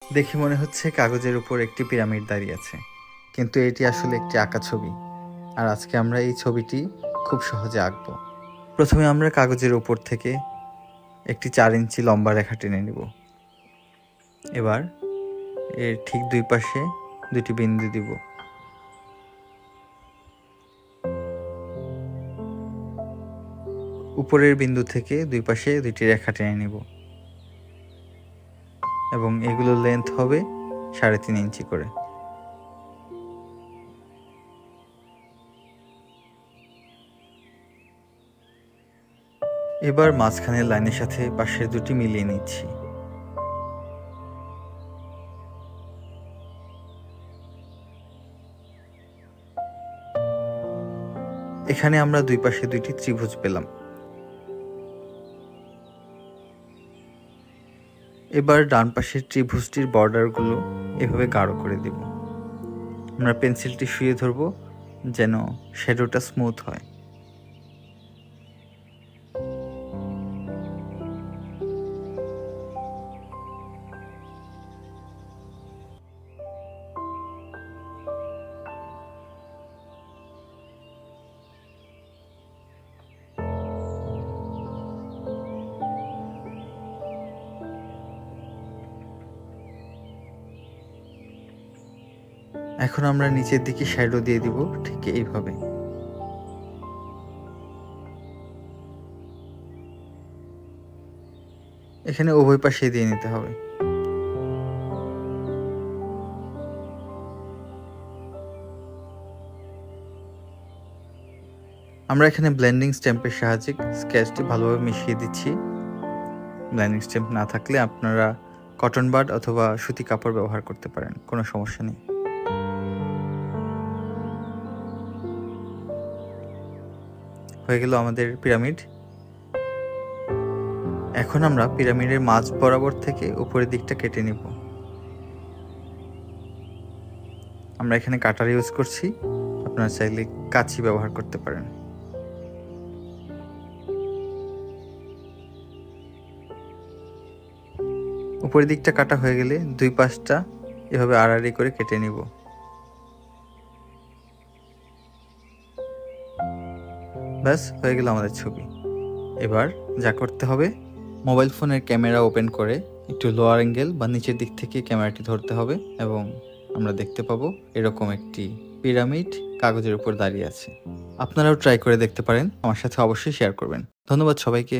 দেখে মনে হচ্ছে কাগজের উপর একটি পিরামিড দাঁড়িয়ে আছে, কিন্তু এটি আসলে একটি আঁকা ছবি। আর আজকে আমরা এই ছবিটি খুব সহজে আঁকব। প্রথমে আমরা কাগজের উপর থেকে একটি 4 ইঞ্চি লম্বা রেখা টেনে নেব। এবার এর ঠিক দুই পাশে দুটি বিন্দু দিব। উপরের বিন্দু থেকে দুই পাশে দুটি রেখা টেনে নেব এবং এগুলোর লেন্থ হবে 3.5 ইঞ্চি করে। এবার মাঝখানের লাইনের সাথে পাশের দুটি মিলিয়ে নিচ্ছি। এখানে আমরা দুই পাশে দুইটি ত্রিভুজ পেলাম। এবার ডান পাশের ত্রিভুজটির বর্ডারগুলো এভাবে গাঢ় করে দেব। আমরা পেন্সিলটি শুয়ে ধরব যেন শ্যাডোটা স্মুথ হয়। এখন আমরা নিচের দিকে শ্যাডো দিয়ে দিব ঠিক এইভাবে। এখানে উভয় পাশে দিয়ে নিতে হবে। আমরা এখানে ব্লেন্ডিং স্ট্যাম্পের সাহায্যে স্কেচটি ভালোভাবে মিশিয়ে দিচ্ছি। ব্লেন্ডিং স্ট্যাম্প না থাকলে আপনারা কটন বাড অথবা সুতি কাপড় ব্যবহার করতে পারেন, কোনো সমস্যা নেই। হয়ে গেল আমাদের পিরামিড। এখন আমরা পিরামিডের মাঝ বরাবর থেকে উপরের দিকটা কেটে নিব। আমরা এখানে কাটার ইউজ করছি, আপনারা চাইলে কাঁচি ব্যবহার করতে পারেন। উপরের দিকটা কাটা হয়ে গেলে দুই পাশটা এভাবে আড়াআড়ি করে কেটে নিব। ব্যাস হয়ে গেল আমাদের ছবি। এবার যা করতে হবে, মোবাইল ফোনের ক্যামেরা ওপেন করে একটু লোয়ার অ্যাঙ্গেল বা নিচের দিক থেকে ক্যামেরাটি ধরতে হবে এবং আমরা দেখতে পাবো এরকম একটি পিরামিড কাগজের উপর দাঁড়িয়ে আছে। আপনারাও ট্রাই করে দেখতে পারেন, আমার সাথে অবশ্যই শেয়ার করবেন। ধন্যবাদ সবাইকে।